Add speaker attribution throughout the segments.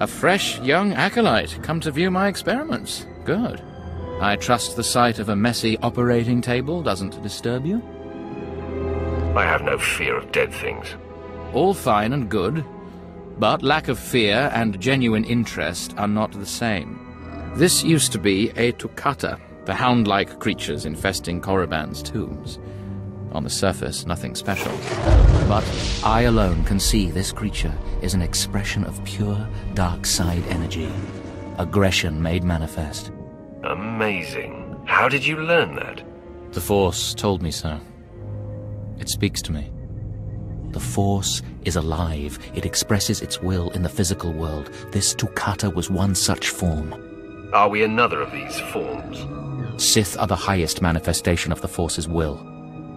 Speaker 1: A fresh, young acolyte, come to view my experiments. Good. I trust the sight of a messy operating table doesn't disturb you?
Speaker 2: I have no fear of dead things.
Speaker 1: All fine and good, but lack of fear and genuine interest are not the same. This used to be a Toccata, the hound-like creatures infesting Korriban's tombs. On the surface, nothing special. But I alone can see this creature is an expression of pure dark side energy. Aggression made manifest.
Speaker 2: Amazing. How did you learn that?
Speaker 1: The Force told me so. It speaks to me. The Force is alive. It expresses its will in the physical world. This Toccata was one such form.
Speaker 2: Are we another of these forms?
Speaker 1: Sith are the highest manifestation of the Force's will.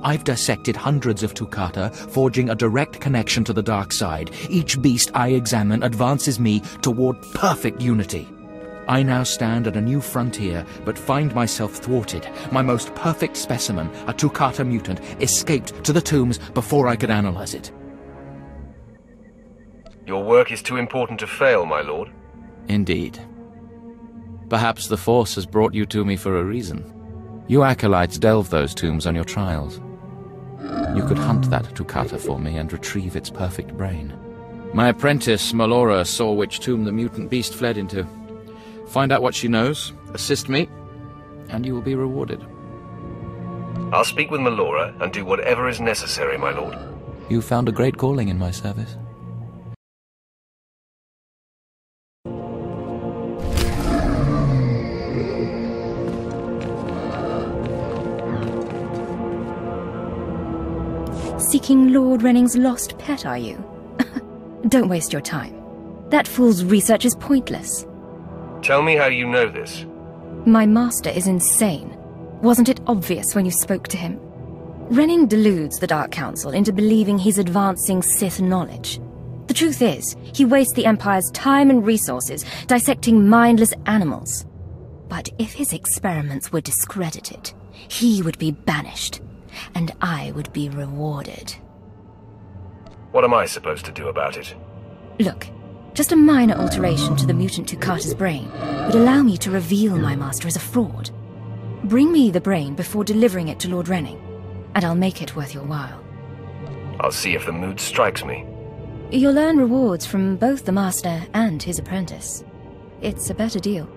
Speaker 1: I've dissected hundreds of Toccata, forging a direct connection to the dark side. Each beast I examine advances me toward perfect unity. I now stand at a new frontier, but find myself thwarted. My most perfect specimen, a Toccata mutant, escaped to the tombs before I could analyze it.
Speaker 2: Your work is too important to fail, my lord.
Speaker 1: Indeed. Perhaps the Force has brought you to me for a reason. You acolytes delve those tombs on your trials. You could hunt that Toccata for me and retrieve its perfect brain. My apprentice, Maurader, saw which tomb the mutant beast fled into. Find out what she knows, assist me, and you will be rewarded.
Speaker 2: I'll speak with Maurader and do whatever is necessary, my lord.
Speaker 1: You found a great calling in my service.
Speaker 3: Seeking Lord Renning's lost pet, are you? Don't waste your time. That fool's research is pointless.
Speaker 2: Tell me how you know this.
Speaker 3: My master is insane. Wasn't it obvious when you spoke to him? Renning deludes the Dark Council into believing he's advancing Sith knowledge. The truth is, he wastes the Empire's time and resources dissecting mindless animals. But if his experiments were discredited, he would be banished. And I would be rewarded.
Speaker 2: What am I supposed to do about it?
Speaker 3: Look, just a minor alteration to the mutant Toccata's brain would allow me to reveal my master as a fraud. Bring me the brain before delivering it to Lord Renning, and I'll make it worth your while.
Speaker 2: I'll see if the mood strikes me.
Speaker 3: You'll earn rewards from both the master and his apprentice. It's a better deal.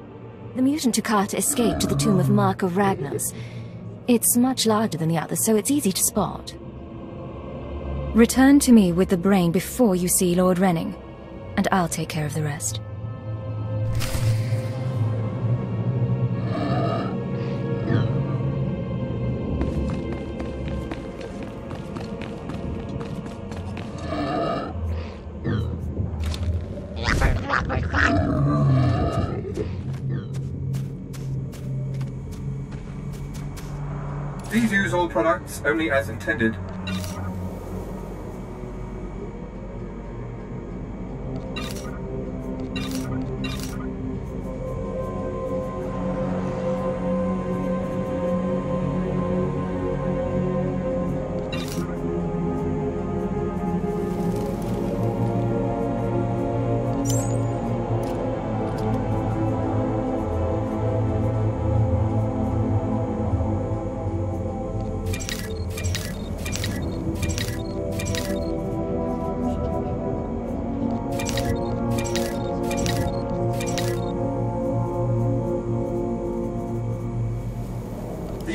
Speaker 3: The mutant Toccata escaped to the tomb of Mark of Ragnar's. It's much larger than the others, so it's easy to spot. Return to me with the brain before you see Lord Renning, and I'll take care of the rest.
Speaker 4: Please use all products only as intended.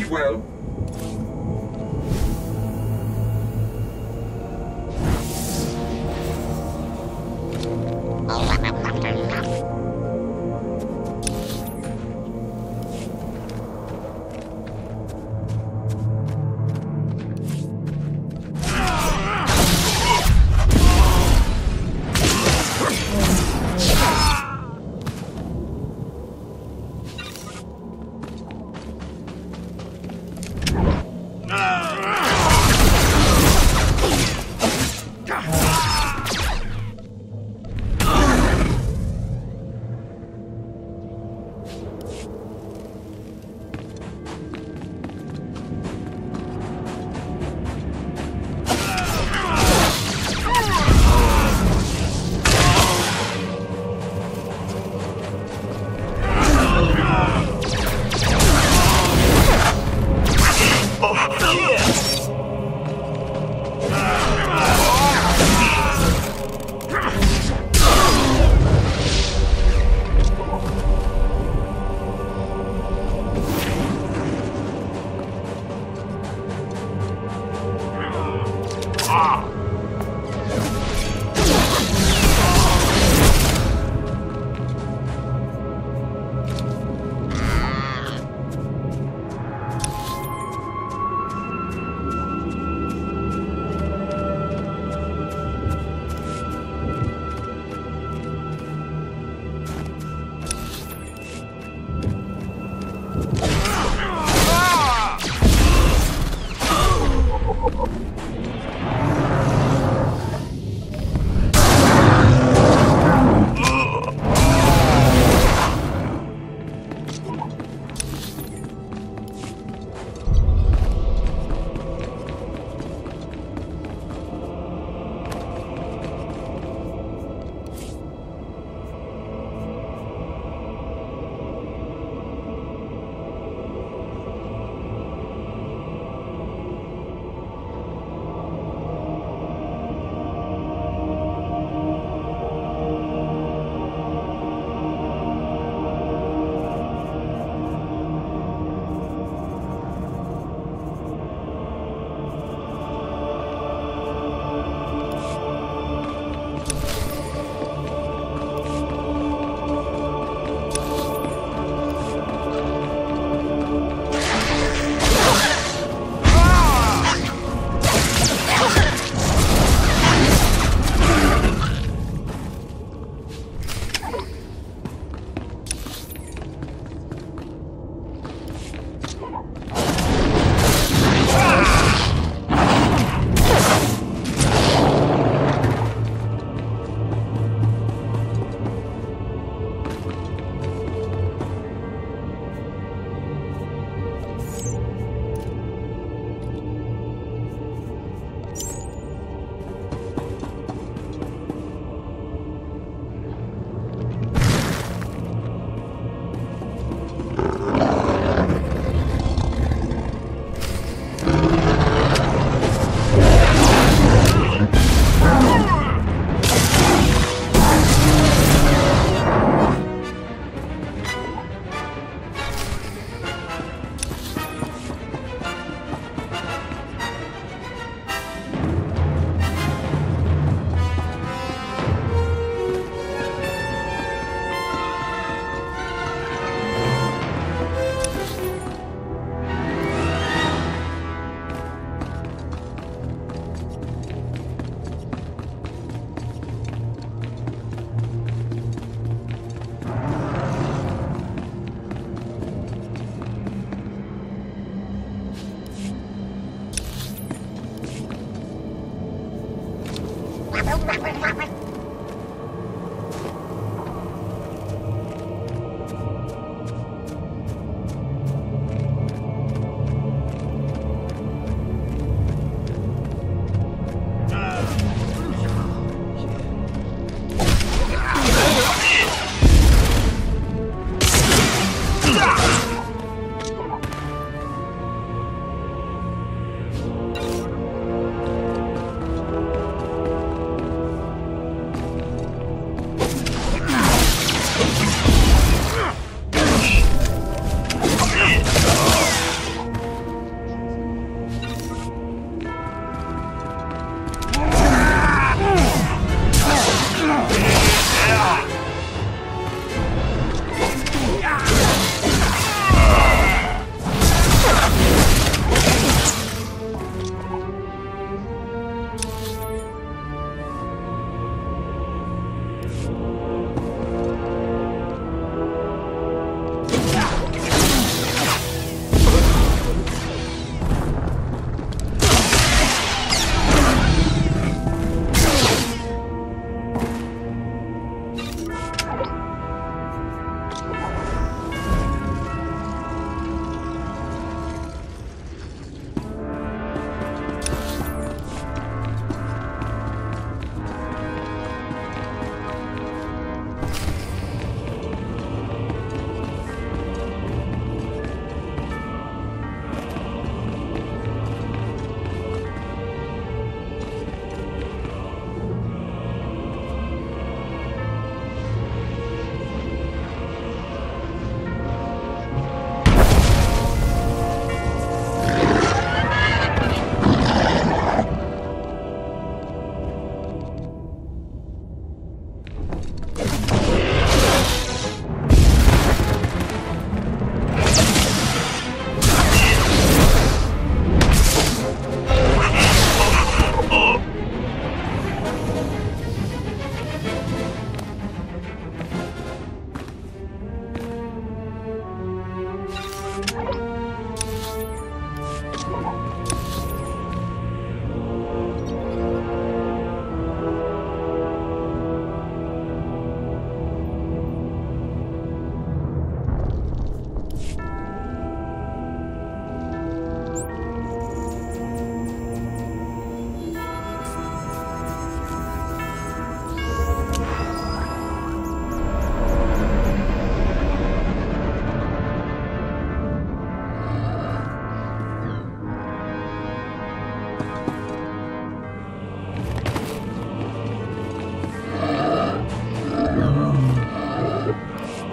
Speaker 4: Well.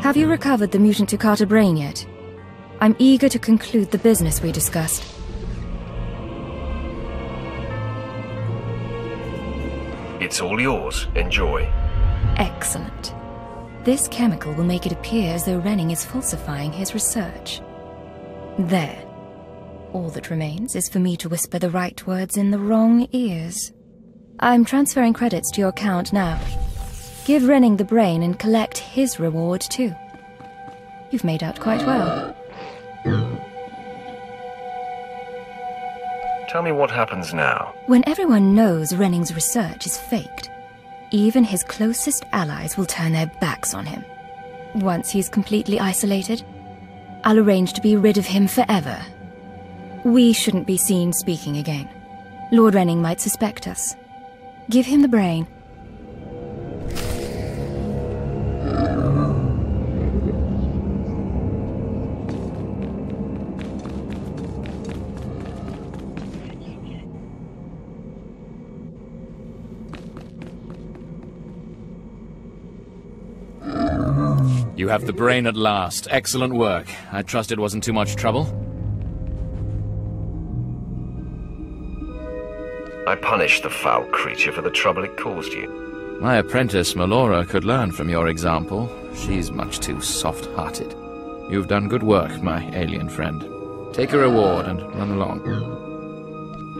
Speaker 3: Have you recovered the mutant Takata brain yet? I'm eager to conclude the business we discussed.
Speaker 2: It's all yours. Enjoy.
Speaker 3: Excellent. This chemical will make it appear as though Renning is falsifying his research. There. All that remains is for me to whisper the right words in the wrong ears. I'm transferring credits to your account now. Give Renning the brain and collect his reward too. You've made out quite well.
Speaker 2: Tell me what happens now.
Speaker 3: When everyone knows Renning's research is faked, even his closest allies will turn their backs on him. Once he's completely isolated, I'll arrange to be rid of him forever. We shouldn't be seen speaking again. Lord Renning might suspect us. Give him the brain.
Speaker 1: You have the brain at last. Excellent work. I trust it wasn't too much trouble?
Speaker 2: I punished the foul creature for the trouble it caused you.
Speaker 1: My apprentice, Melora, could learn from your example. She's much too soft-hearted. You've done good work, my alien friend. Take a reward and run along.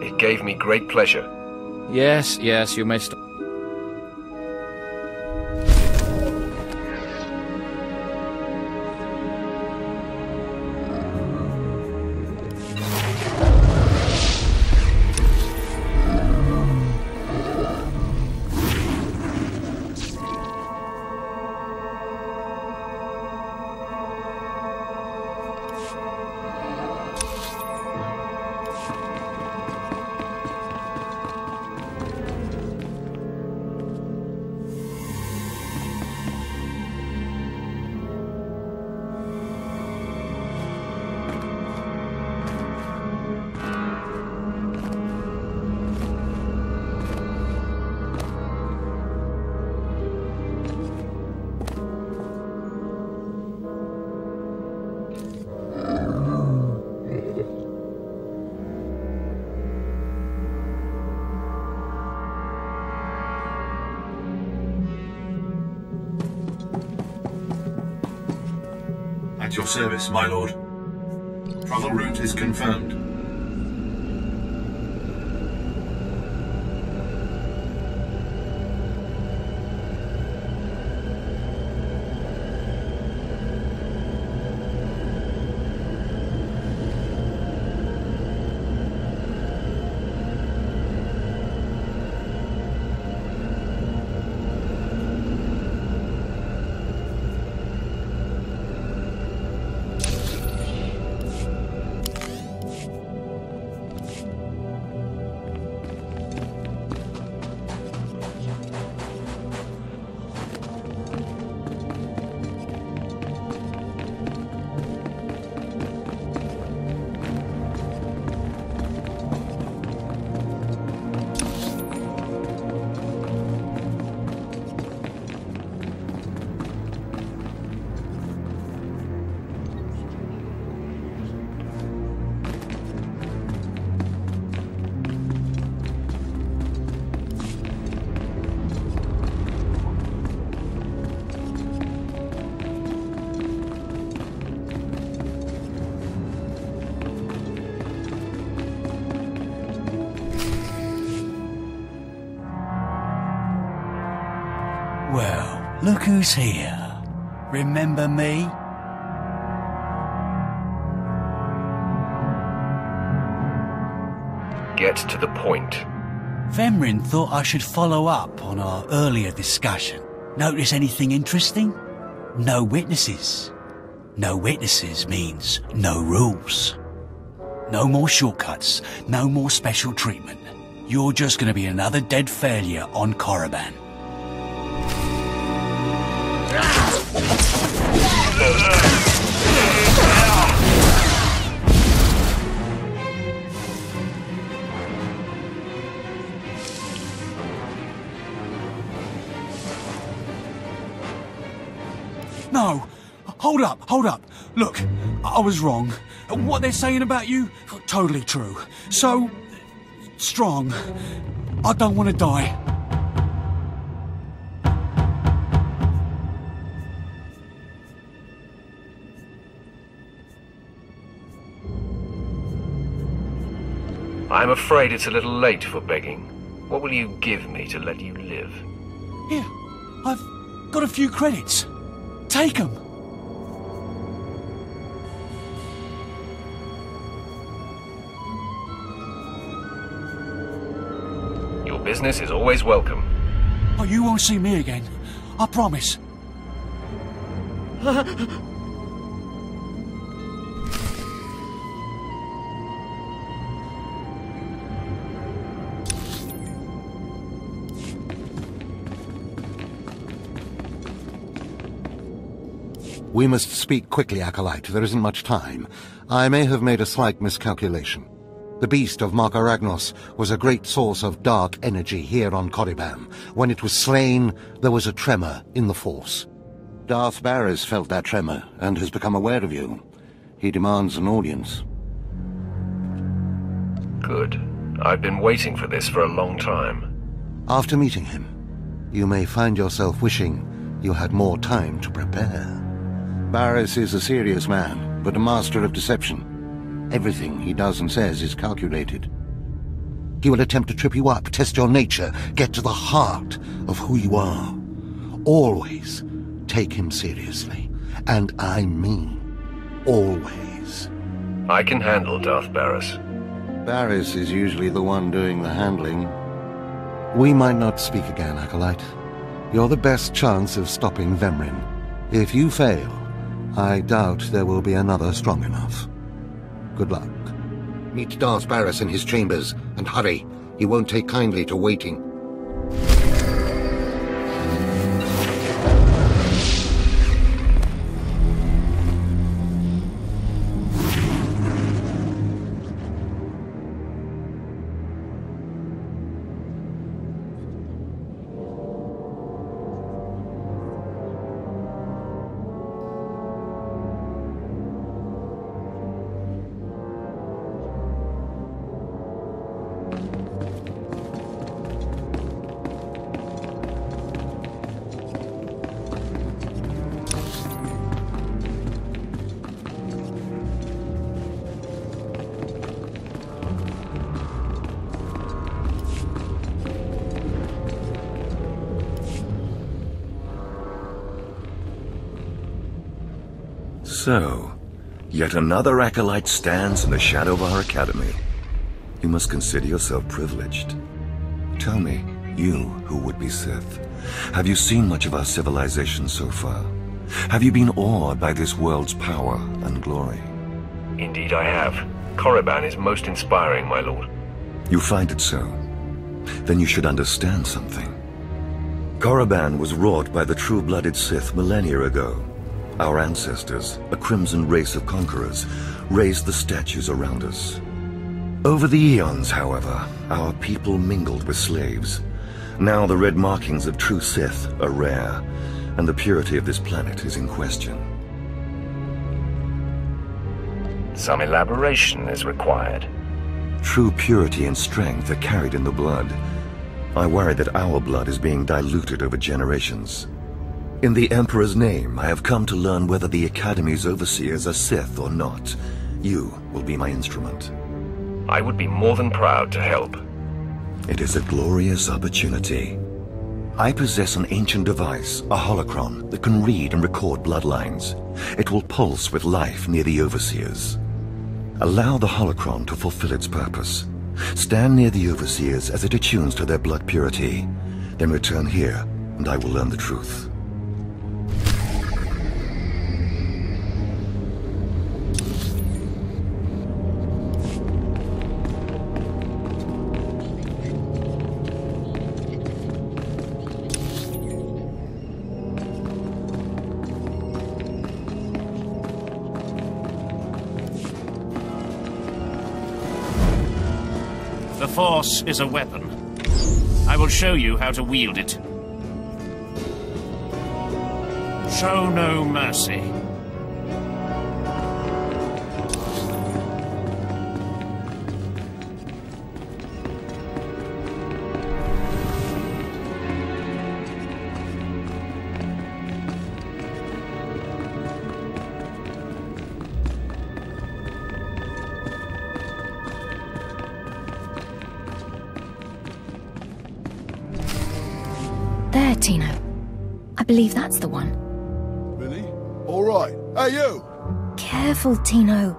Speaker 2: It gave me great pleasure.
Speaker 1: Yes, you may stop.
Speaker 5: At your service, my lord. Travel route is confirmed.
Speaker 6: Well, look who's here. Remember me?
Speaker 2: Get to the point.
Speaker 6: Femrin thought I should follow up on our earlier discussion. Notice anything interesting? No witnesses. No witnesses means no rules. No more shortcuts, no more special treatment. You're just gonna be another dead failure on Korriban. No, hold up. Look, I was wrong. What they're saying about you, totally true. So, strong. I don't want to die.
Speaker 2: I'm afraid it's a little late for begging. What will you give me to let you live?
Speaker 6: Here, I've got a few credits. Take them.
Speaker 2: Your business is always welcome.
Speaker 6: Oh, you won't see me again. I promise.
Speaker 7: We must speak quickly, Acolyte. There isn't much time. I may have made a slight miscalculation. The beast of Markaragnos was a great source of dark energy here on Korriban. When it was slain, there was a tremor in the Force. Darth Baras felt that tremor and has become aware of you. He demands an audience.
Speaker 2: Good. I've been waiting for this for a long time.
Speaker 7: After meeting him, you may find yourself wishing you had more time to prepare. Baras is a serious man, but a master of deception. Everything he does and says is calculated. He will attempt to trip you up, test your nature, get to the heart of who you are. Always take him seriously. And I mean always.
Speaker 2: I can handle Darth Baras.
Speaker 7: Baras is usually the one doing the handling. We might not speak again, Acolyte. You're the best chance of stopping Vemrin. If you fail, I doubt there will be another strong enough. Good luck. Meet Darth Baras in his chambers, and hurry. He won't take kindly to waiting.
Speaker 8: So, yet another acolyte stands in the shadow of our academy. You must consider yourself privileged. Tell me, you who would be Sith, have you seen much of our civilization so far? Have you been awed by this world's power and glory?
Speaker 2: Indeed I have. Korriban is most inspiring, my lord.
Speaker 8: You find it so? Then you should understand something. Korriban was wrought by the true-blooded Sith millennia ago. Our ancestors, a crimson race of conquerors, raised the statues around us. Over the eons, however, our people mingled with slaves. Now the red markings of true Sith are rare, and the purity of this planet is in question.
Speaker 2: Some elaboration is required.
Speaker 8: True purity and strength are carried in the blood. I worry that our blood is being diluted over generations. In the Emperor's name, I have come to learn whether the Academy's overseers are Sith or not. You will be my instrument.
Speaker 2: I would be more than proud to help.
Speaker 8: It is a glorious opportunity. I possess an ancient device, a holocron, that can read and record bloodlines. It will pulse with life near the overseers. Allow the holocron to fulfill its purpose. Stand near the overseers as it attunes to their blood purity. Then return here, and I will learn the truth.
Speaker 9: The Force is a weapon. I will show you how to wield it. Show no mercy.
Speaker 3: There, Tino. I believe that's the one.
Speaker 10: Really? All right. Hey, you!
Speaker 3: Careful, Tino.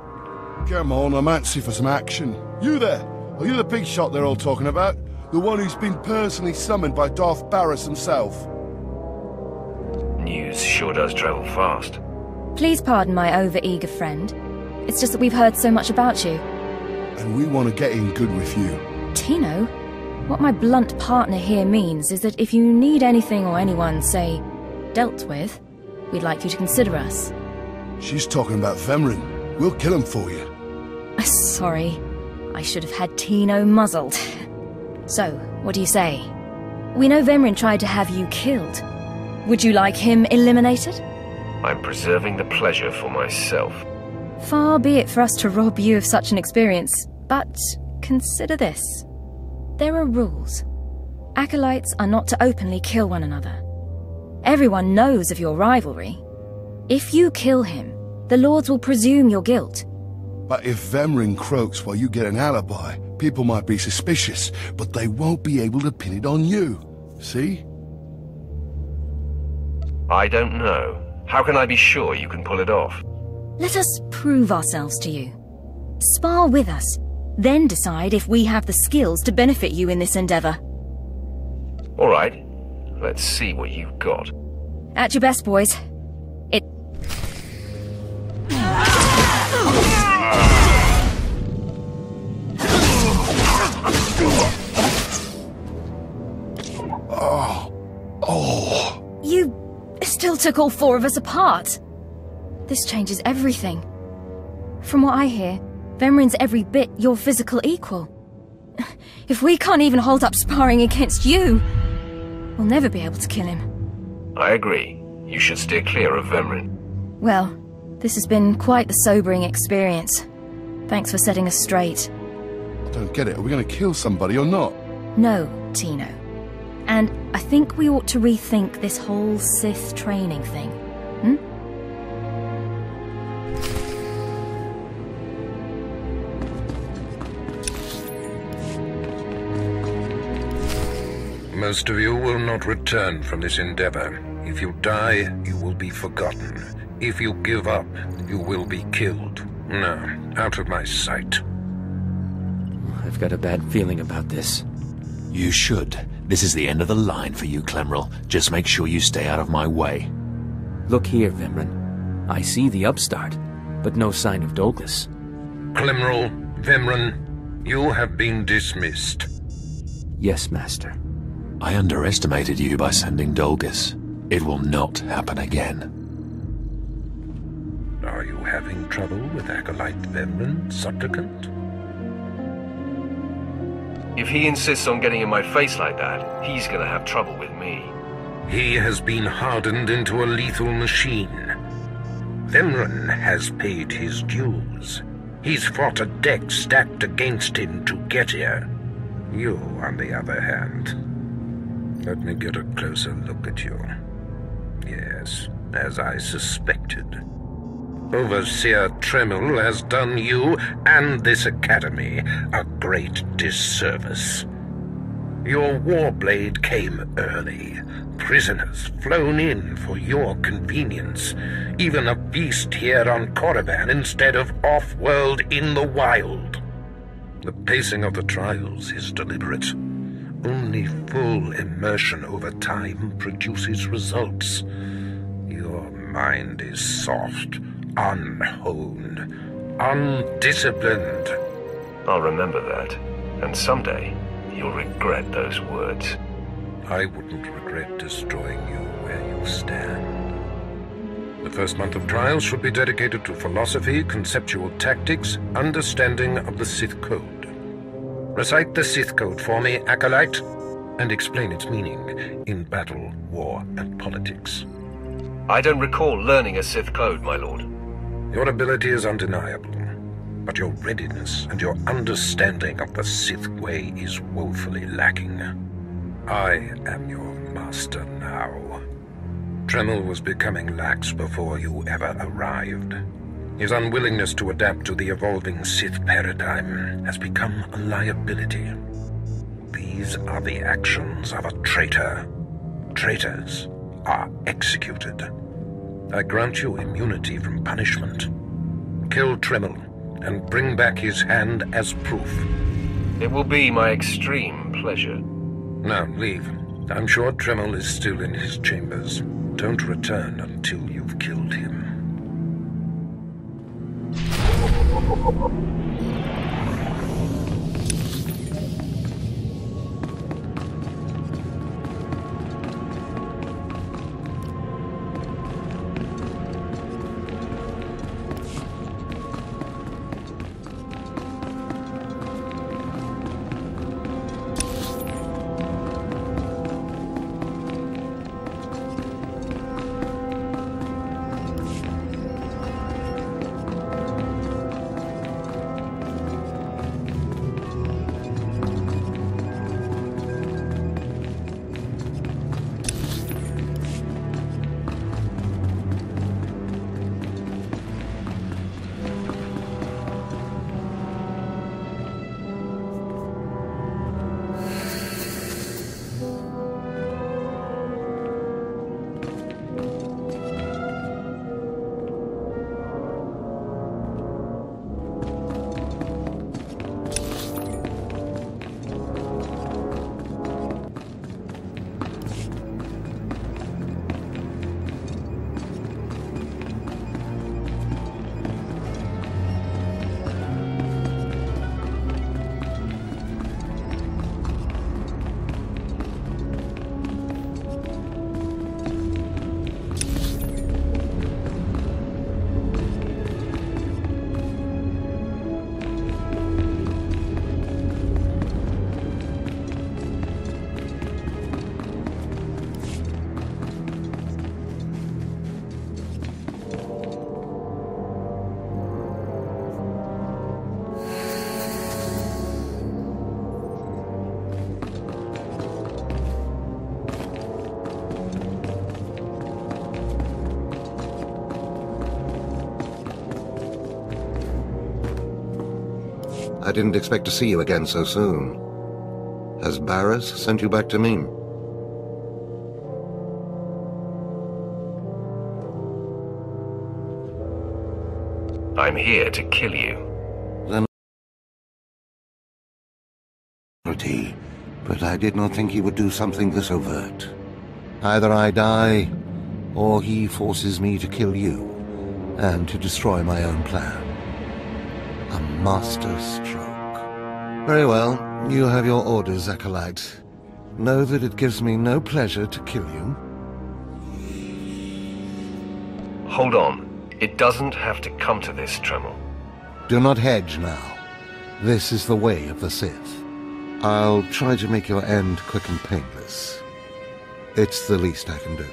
Speaker 10: Come on, I'm antsy for some action. You there? Are you the big shot they're all talking about? The one who's been personally summoned by Darth Barris himself?
Speaker 2: News sure does travel fast.
Speaker 3: Please pardon my over-eager friend. It's just that we've heard so much about you.
Speaker 10: And we want to get in good with you.
Speaker 3: Tino? What my blunt partner here means is that if you need anything or anyone, say, dealt with, we'd like you to consider us.
Speaker 10: She's talking about Vemrin. We'll kill him for you.
Speaker 3: Sorry. I should have had Tino muzzled. So, what do you say? We know Vemrin tried to have you killed. Would you like him eliminated?
Speaker 2: I'm preserving the pleasure for myself.
Speaker 3: Far be it for us to rob you of such an experience, but consider this. There are rules. Acolytes are not to openly kill one another. Everyone knows of your rivalry. If you kill him, the Lords will presume your guilt.
Speaker 10: But if Vemrin croaks while you get an alibi, people might be suspicious, but they won't be able to pin it on you. See?
Speaker 2: I don't know. How can I be sure you can pull it off?
Speaker 3: Let us prove ourselves to you. Spar with us, then decide if we have the skills to benefit you in this endeavor.
Speaker 2: All right. Let's see what you've got.
Speaker 3: At your best, boys. You still took all four of us apart. This changes everything. From what I hear, Vemrin's every bit your physical equal. If we can't even hold up sparring against you, we'll never be able to kill him.
Speaker 2: I agree. You should steer clear of Vemrin.
Speaker 3: Well, this has been quite the sobering experience. Thanks for setting us straight.
Speaker 10: I don't get it. Are we going to kill somebody or not?
Speaker 3: No, Tino. And I think we ought to rethink this whole Sith training thing.
Speaker 11: Most of you will not return from this endeavor. If you die, you will be forgotten. If you give up, you will be killed. No, out of my sight.
Speaker 12: I've got a bad feeling about this.
Speaker 13: You should. This is the end of the line for you, Clemrel. Just make sure you stay out of my way.
Speaker 12: Look here, Vemrin. I see the upstart, but no sign of Dolgus.
Speaker 11: Clemrel, Vemrin, you have been dismissed.
Speaker 12: Yes, Master.
Speaker 13: I underestimated you by sending Dolgus. It will not happen again.
Speaker 11: Are you having trouble with Acolyte Vemrin, supplicant?
Speaker 2: If he insists on getting in my face like that, he's gonna have trouble with me.
Speaker 11: He has been hardened into a lethal machine. Vemrin has paid his dues. He's fought a deck stacked against him to get here. You, on the other hand... Let me get a closer look at you. Yes, as I suspected. Overseer Tremel has done you and this academy a great disservice. Your warblade came early. Prisoners flown in for your convenience. Even a feast here on Korriban instead of off-world in the wild. The pacing of the trials is deliberate. Only full immersion over time produces results. Your mind is soft, unhoned, undisciplined.
Speaker 2: I'll remember that, and someday you'll regret those words.
Speaker 11: I wouldn't regret destroying you where you stand. The first month of trials should be dedicated to philosophy, conceptual tactics, understanding of the Sith Code. Recite the Sith Code for me, Acolyte, and explain its meaning in battle, war, and politics.
Speaker 2: I don't recall learning a Sith Code, my lord.
Speaker 11: Your ability is undeniable, but your readiness and your understanding of the Sith way is woefully lacking. I am your master now. Tremel was becoming lax before you ever arrived. His unwillingness to adapt to the evolving Sith paradigm has become a liability. These are the actions of a traitor. traitors are executed. I grant you immunity from punishment. Kill Tremel and bring back his hand as proof.
Speaker 2: It will be my extreme pleasure.
Speaker 11: Now, leave. I'm sure Tremel is still in his chambers. Don't return until you've killed him.
Speaker 7: I didn't expect to see you again so soon. Has Barras sent you back to me?
Speaker 2: I'm here to kill you.
Speaker 7: Then, but I did not think he would do something this overt. Either I die, or he forces me to kill you, and to destroy my own plan. A master stroke. Very well, you have your orders, Acolyte. Know that it gives me no pleasure to kill you.
Speaker 2: Hold on. It doesn't have to come to this, Tremel.
Speaker 7: Do not hedge now. This is the way of the Sith. I'll try to make your end quick and painless. It's the least I can do.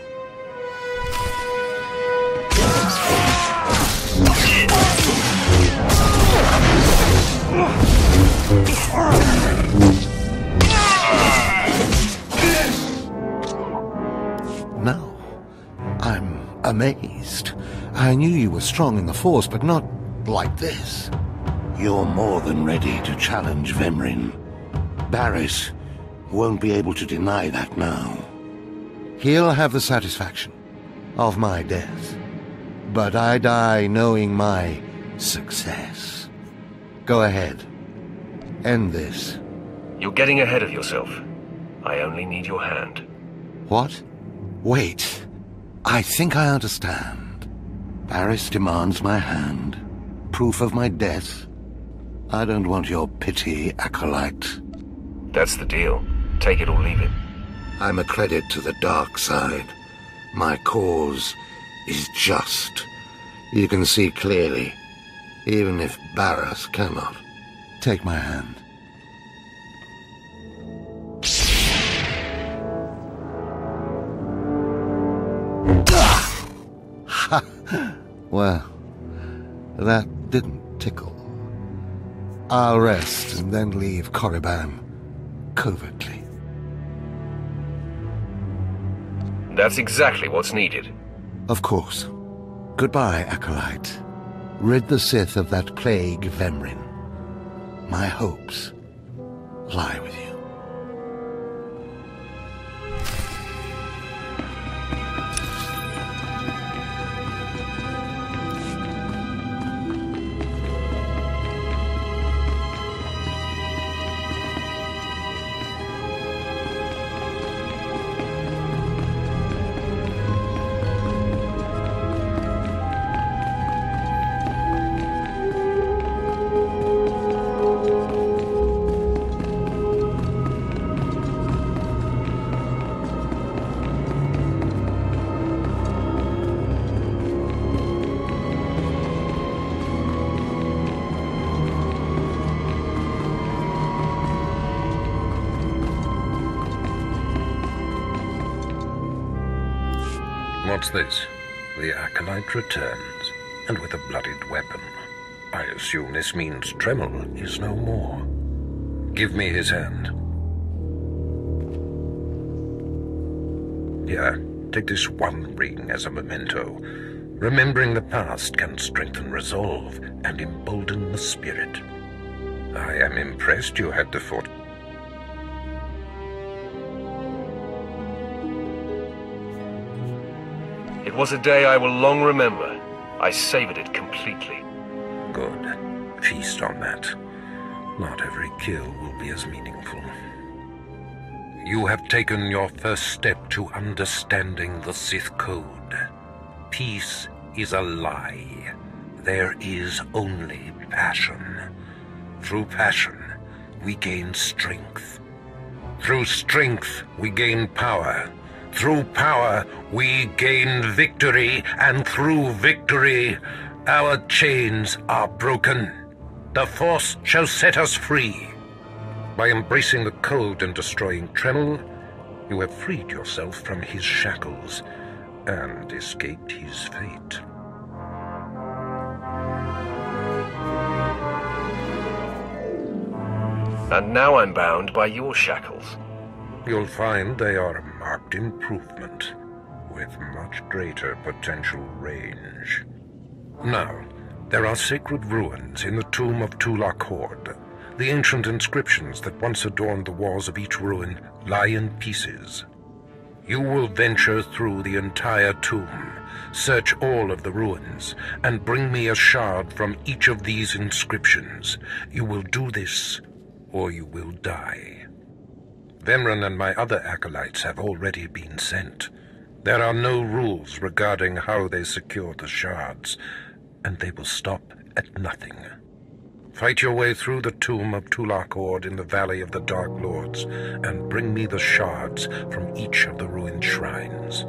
Speaker 7: Now, I'm amazed. I knew you were strong in the Force, but not like this. You're more than ready to challenge Vemrin. Barris won't be able to deny that now. He'll have the satisfaction of my death, but I die knowing my success. Go ahead. End this.
Speaker 2: You're getting ahead of yourself. I only need your hand.
Speaker 7: What? Wait. I think I understand. Barris demands my hand. Proof of my death. I don't want your pity, Acolyte.
Speaker 2: That's the deal. Take it or leave it.
Speaker 7: I'm a credit to the dark side. My cause is just. You can see clearly, even if Barras cannot. Take my hand. Ha! Well, that didn't tickle. I'll rest and then leave Korriban covertly.
Speaker 2: That's exactly what's needed.
Speaker 7: Of course. Goodbye, Acolyte. Rid the Sith of that plague, Vemrin. My hopes lie with you.
Speaker 11: What's this? The Acolyte returns, and with a bloodied weapon. I assume this means Tremel is no more. Give me his hand. Here, take this one ring as a memento. Remembering the past can strengthen resolve and embolden the spirit. I am impressed you had the fort.
Speaker 2: It was a day I will long remember. I savored it completely.
Speaker 11: Good. Feast on that. Not every kill will be as meaningful. You have taken your first step to understanding the Sith Code. Peace is a lie. There is only passion. Through passion, we gain strength. Through strength, we gain power. Through power, we gain victory, and through victory, our chains are broken. The Force shall set us free. By embracing the code and destroying Tremel, you have freed yourself from his shackles and escaped his fate.
Speaker 2: And now I'm bound by your shackles.
Speaker 11: You'll find they are a marked improvement, with much greater potential range. Now, there are sacred ruins in the tomb of Tulak Horde. The ancient inscriptions that once adorned the walls of each ruin lie in pieces. You will venture through the entire tomb, search all of the ruins, and bring me a shard from each of these inscriptions. You will do this, or you will die. Vemran and my other acolytes have already been sent. There are no rules regarding how they secure the shards, and they will stop at nothing. Fight your way through the tomb of Tulak Horde in the Valley of the Dark Lords, and bring me the shards from each of the ruined shrines.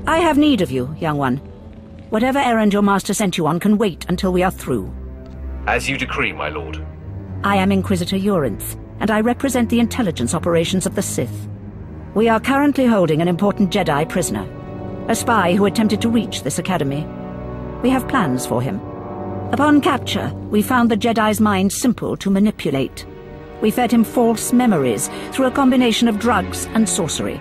Speaker 14: I have need of you, young one. Whatever errand your master sent you on can wait until we are through.
Speaker 2: As you decree, my lord.
Speaker 14: I am Inquisitor Urinth, and I represent the intelligence operations of the Sith. We are currently holding an important Jedi prisoner, a spy who attempted to reach this academy. We have plans for him. Upon capture, we found the Jedi's mind simple to manipulate. We fed him false memories through a combination of drugs and sorcery.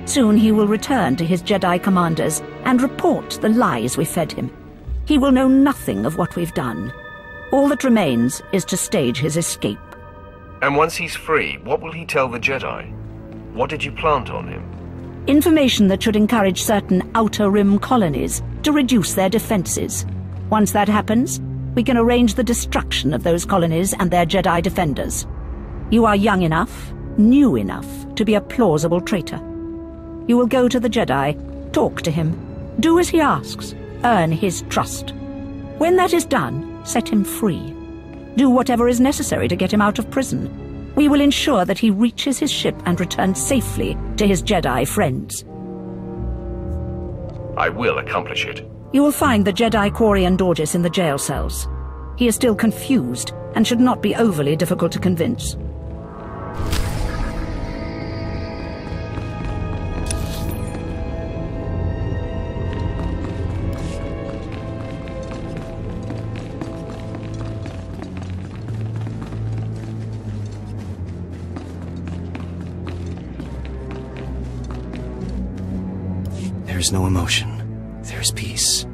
Speaker 14: Soon he will return to his Jedi commanders and report the lies we fed him. He will know nothing of what we've done. All that remains is to stage his escape.
Speaker 2: And once he's free, what will he tell the Jedi? What did you plant on him?
Speaker 14: Information that should encourage certain Outer Rim colonies to reduce their defenses. Once that happens, we can arrange the destruction of those colonies and their Jedi defenders. You are young enough, new enough, to be a plausible traitor. You will go to the Jedi, talk to him, do as he asks, earn his trust. When that is done, set him free. Do whatever is necessary to get him out of prison. We will ensure that he reaches his ship and returns safely to his Jedi friends.
Speaker 2: I will accomplish it.
Speaker 14: You will find the Jedi Quarian Dorgis in the jail cells. He is still confused and should not be overly difficult to convince.
Speaker 15: is no emotion. There is peace.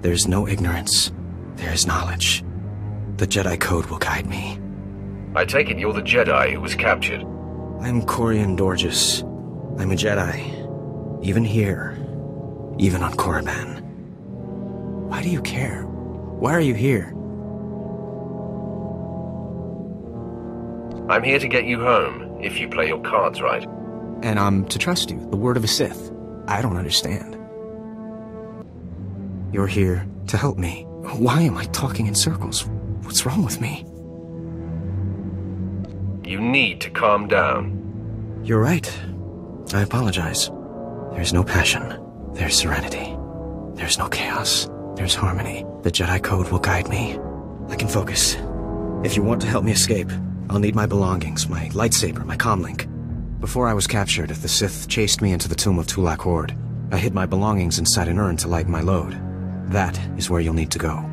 Speaker 15: There is no ignorance. There is knowledge. The Jedi Code will guide me.
Speaker 2: I take it you're the Jedi who was captured.
Speaker 15: I'm Corian Dorgis. I'm a Jedi. Even here. Even on Korriban. Why do you care? Why are you here?
Speaker 2: I'm here to get you home, if you play your cards right.
Speaker 15: And I'm to trust you, the word of a Sith. I don't understand. You're here to help me. Why am I talking in circles? What's wrong with me?
Speaker 2: You need to calm down.
Speaker 15: You're right. I apologize. There's no passion. There's serenity. There's no chaos. There's harmony. The Jedi Code will guide me. I can focus. If you want to help me escape, I'll need my belongings, my lightsaber, my comlink. Before I was captured, the Sith chased me into the tomb of Tulak Horde. I hid my belongings inside an urn to lighten my load. That is where you'll need to go.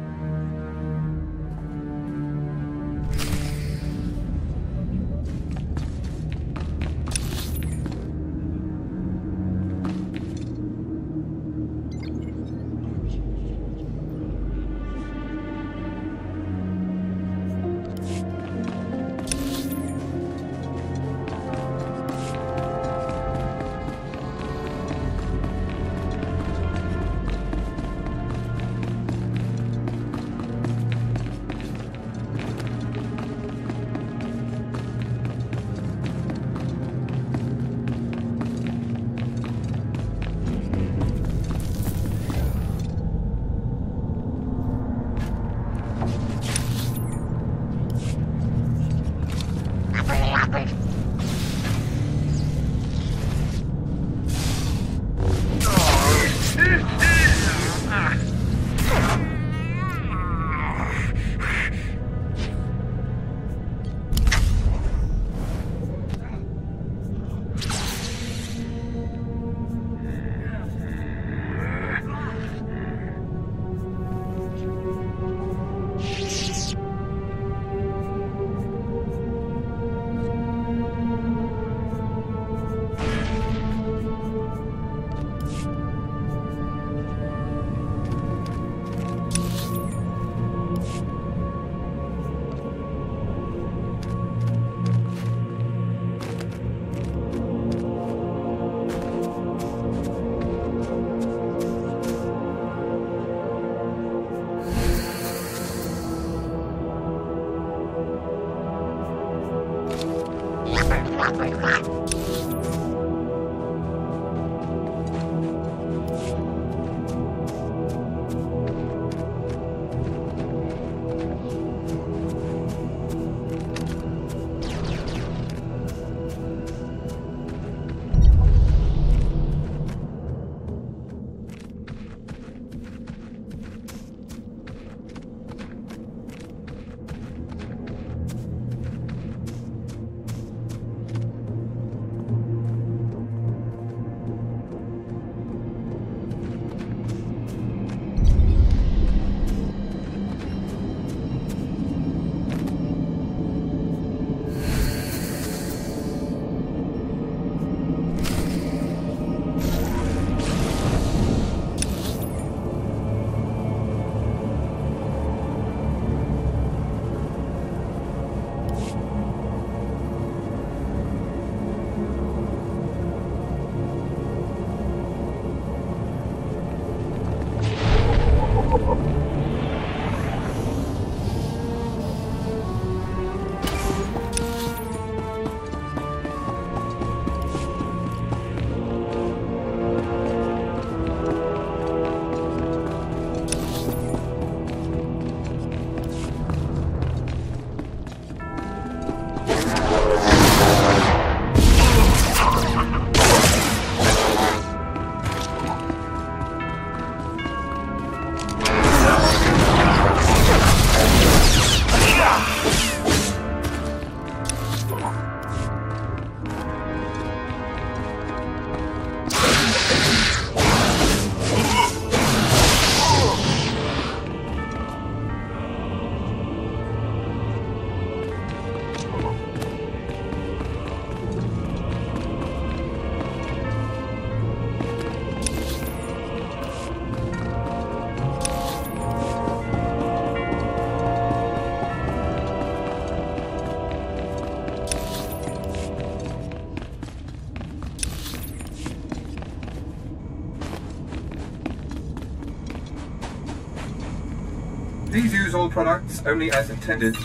Speaker 4: Please use all products only as intended.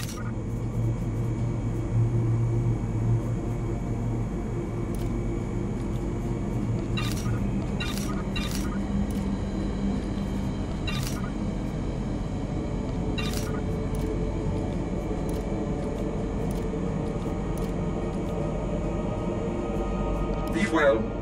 Speaker 4: Be well.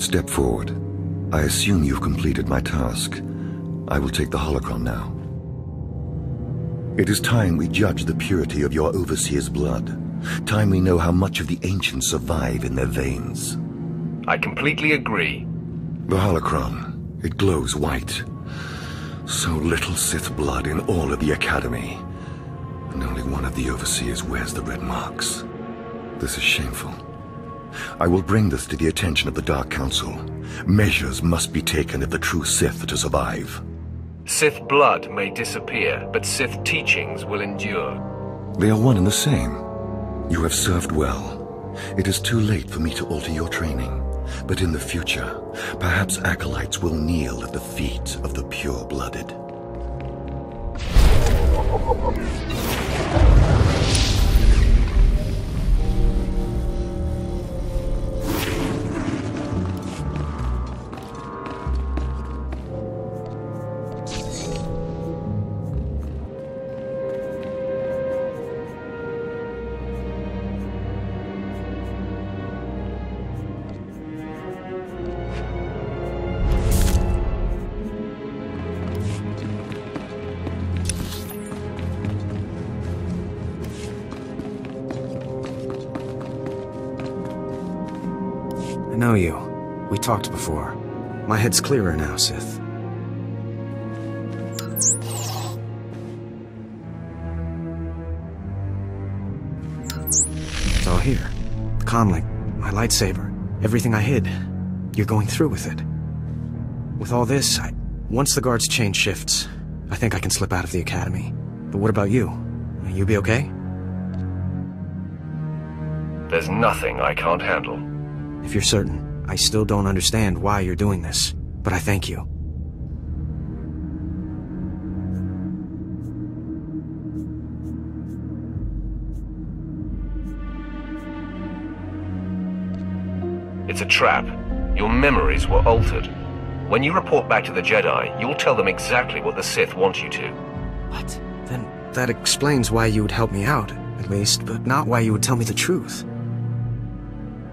Speaker 8: Step forward. I assume you've completed my task. I will take the holocron now. It is time we judge the purity of your overseer's blood. Time we know how much of the ancients survive in their veins.
Speaker 2: I completely agree.
Speaker 8: The holocron, it glows white. So little Sith blood in all of the Academy. And only one of the overseers wears the red marks. This is shameful. I will bring this to the attention of the Dark Council. Measures must be taken if the true Sith are to survive.
Speaker 2: Sith blood may disappear, but Sith teachings will endure.
Speaker 8: They are one and the same. You have served well. It is too late for me to alter your training. But in the future, perhaps acolytes will kneel at the feet of the pure-blooded.
Speaker 15: I know you. We talked before. My head's clearer now, Sith. It's all here. The comlink, my lightsaber, everything I hid. You're going through with it. With all this, once the guards change shifts, I think I can slip out of the Academy. But what about you? You be okay?
Speaker 2: There's nothing I can't handle.
Speaker 15: If you're certain, I still don't understand why you're doing this, but I thank you.
Speaker 2: It's a trap. Your memories were altered. When you report back to the Jedi, you'll tell them exactly what the Sith want you to.
Speaker 15: What? Then that explains why you would help me out, at least, but not why you would tell me the truth.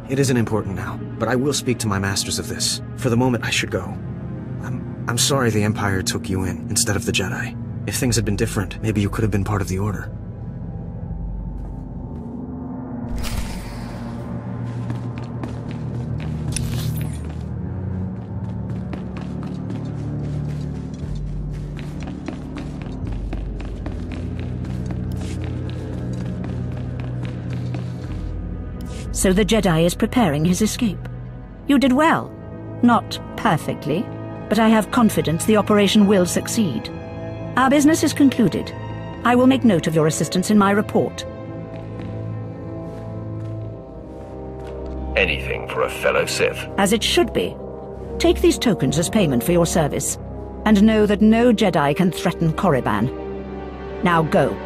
Speaker 15: It isn't important now, but I will speak to my masters of this. For the moment, I should go. I'm sorry the Empire took you in instead of the Jedi. If things had been different, maybe you could have been part of the Order.
Speaker 14: So the Jedi is preparing his escape. You did well. Not perfectly, but I have confidence the operation will succeed. Our business is concluded. I will make note of your assistance in my report.
Speaker 2: Anything for a fellow Sith.
Speaker 14: As it should be. Take these tokens as payment for your service, and know that no Jedi can threaten Korriban. Now go.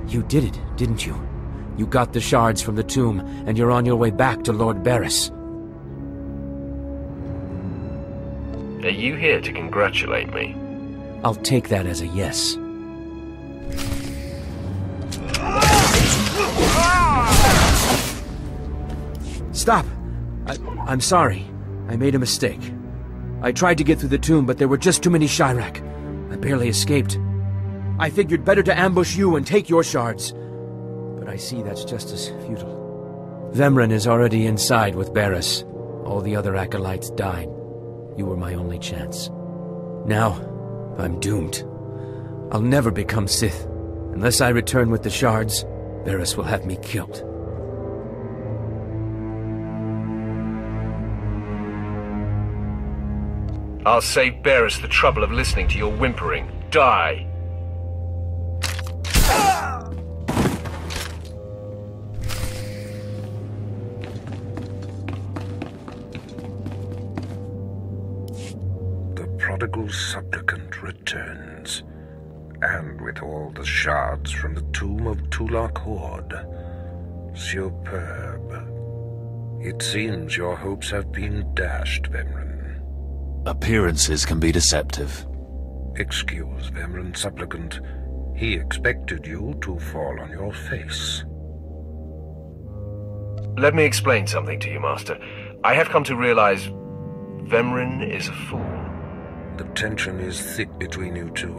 Speaker 12: You did it, didn't you? You got the shards from the tomb, and you're on your way back to Lord Barris.
Speaker 2: Are you here to congratulate me?
Speaker 12: I'll take that as a yes. Stop! I'm sorry. I made a mistake. I tried to get through the tomb, but there were just too many Chirac. I barely escaped. I figured better to ambush you and take your shards. But I see that's just as futile. Vemryn is already inside with Barris. All the other acolytes died. You were my only chance. Now, I'm doomed. I'll never become Sith. Unless I return with the shards, Barris will have me killed.
Speaker 2: I'll save Barris the trouble of listening to your whimpering. Die!
Speaker 11: prodigal supplicant returns, and with all the shards from the tomb of Tulak Horde. Superb. It seems your hopes have been dashed, Vemran.
Speaker 13: Appearances can be deceptive.
Speaker 11: Excuse Vemran, supplicant. He expected you to fall on your face.
Speaker 2: Let me explain something to you, Master. I have come to realize Vemran is a fool.
Speaker 11: The tension is thick between you two,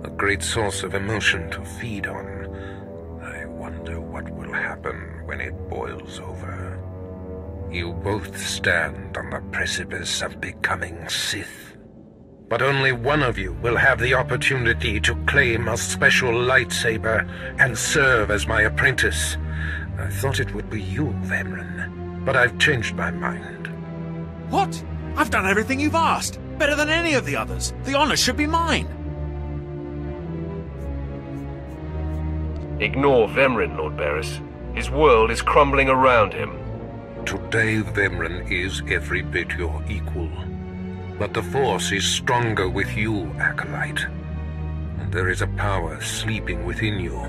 Speaker 11: a great source of emotion to feed on. I wonder what will happen when it boils over. You both stand on the precipice of becoming Sith. But only one of you will have the opportunity to claim a special lightsaber and serve as my apprentice. I thought it would be you, Vemran, but I've changed my mind.
Speaker 13: What? I've done everything you've asked. Better than any of the others. The honor should be mine.
Speaker 2: Ignore Vemran, Lord Barris. His world is crumbling around him.
Speaker 11: Today, Vemran is every bit your equal. But the Force is stronger with you, Acolyte. And there is a power sleeping within you.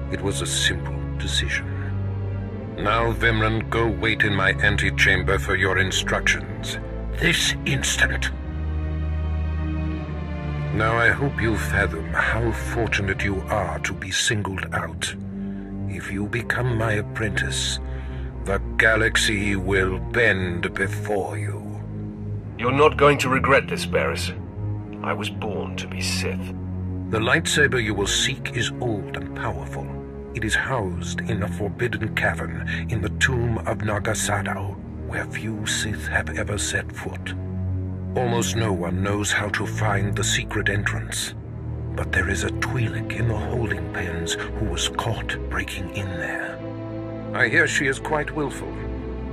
Speaker 11: It was a simple decision. Now, Vemran, go wait in my antechamber for your instructions. This instant. Now I hope you fathom how fortunate you are to be singled out. If you become my apprentice, the galaxy will bend before you.
Speaker 2: You're not going to regret this, Barris. I was born to be Sith.
Speaker 11: The lightsaber you will seek is old and powerful. It is housed in a forbidden cavern in the tomb of Nagasadao, where few Sith have ever set foot. Almost no one knows how to find the secret entrance. But there is a Twi'lek in the holding pens who was caught breaking in there. I hear she is quite willful.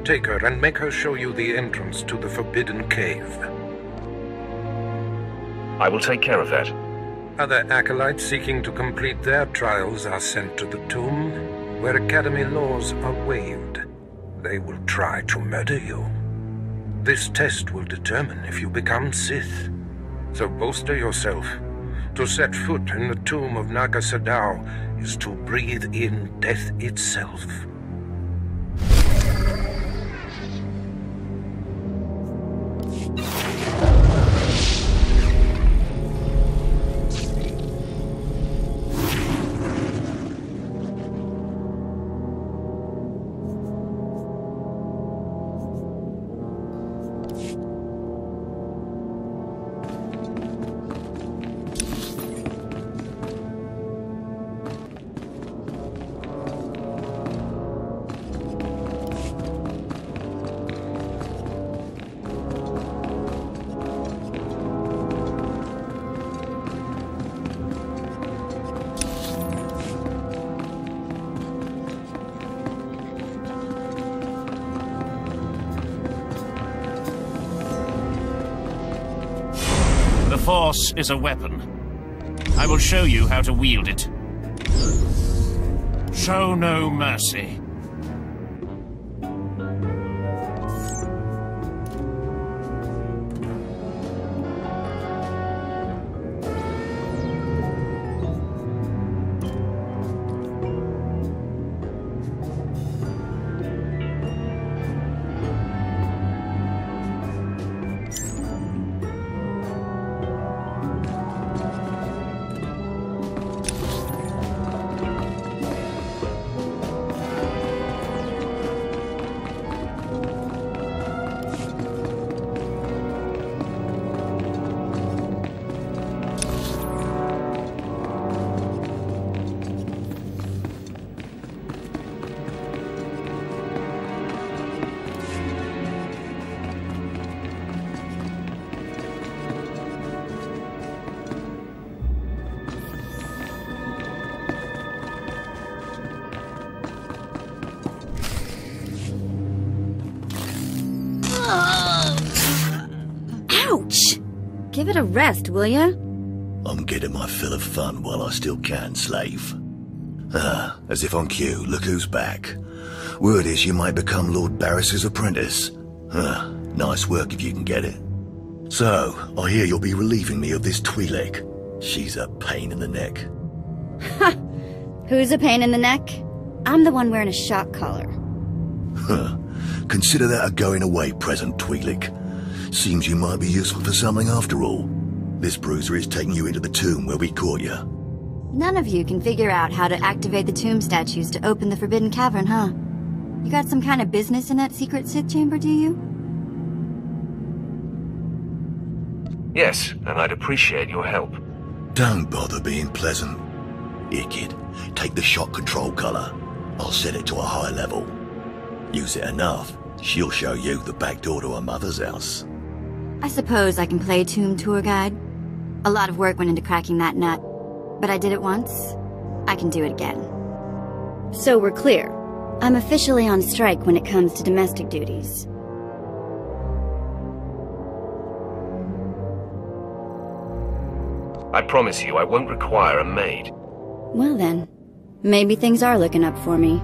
Speaker 11: Take her and make her show you the entrance to the forbidden cave.
Speaker 2: I will take care of that.
Speaker 11: Other acolytes seeking to complete their trials are sent to the tomb, where Academy laws are waived. They will try to murder you. This test will determine if you become Sith. So bolster yourself. To set foot in the tomb of Nagasadao is to breathe in death itself.
Speaker 9: The Force is a weapon. I will show you how to wield it. Show no mercy.
Speaker 16: Ouch! Give it a rest, will ya?
Speaker 17: I'm getting my fill of fun while I still can, slave. Ah, as if on cue, look who's back. Word is you might become Lord Barris's apprentice. Ah, nice work if you can get it. So, I hear you'll be relieving me of this Twi'lek. She's a pain in the neck.
Speaker 16: Ha! Who's a pain in the neck? I'm the one wearing a shock collar.
Speaker 17: Huh. Consider that a going-away present, Twi'lek. Seems you might be useful for something after all. This bruiser is taking you into the tomb where we caught you.
Speaker 16: None of you can figure out how to activate the tomb statues to open the Forbidden Cavern, huh? You got some kind of business in that secret Sith chamber, do you?
Speaker 2: Yes, and I'd appreciate your help.
Speaker 17: Don't bother being pleasant. Here, kid, take the shock control collar. I'll set it to a high level. Use it enough, she'll show you the back door to her mother's house.
Speaker 16: I suppose I can play tomb tour guide. A lot of work went into cracking that nut, but I did it once. I can do it again. So we're clear. I'm officially on strike when it comes to domestic duties.
Speaker 2: I promise you I won't require a maid.
Speaker 16: Well then, maybe things are looking up for me.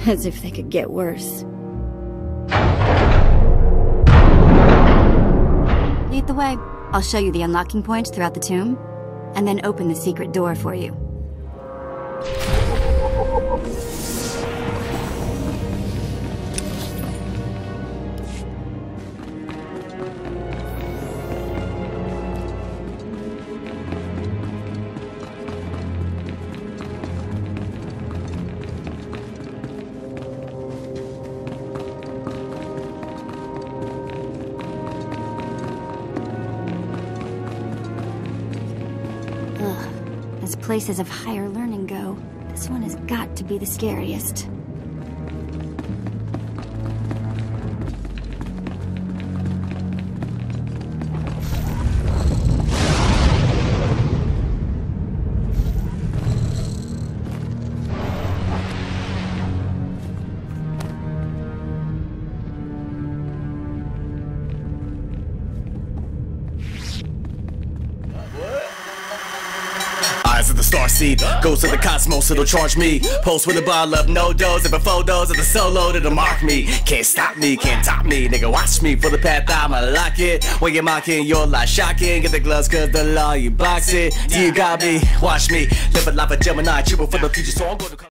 Speaker 16: As if they could get worse. Lead the way. I'll show you the unlocking points throughout the tomb, and then open the secret door for you. As places of higher learning go, this one has got to be the scariest.
Speaker 18: Of the starseed goes to the cosmos, it'll charge me. Post with a bottle of no dose and photos of the solo that'll mark me. Can't stop me, can't top me, nigga. Watch me for the path, I'ma lock it. When you're mocking, you're like shocking. Get the gloves, cause the law, you box it. You got me, watch me. Live a life of Gemini, triple for the future, so I'm gonna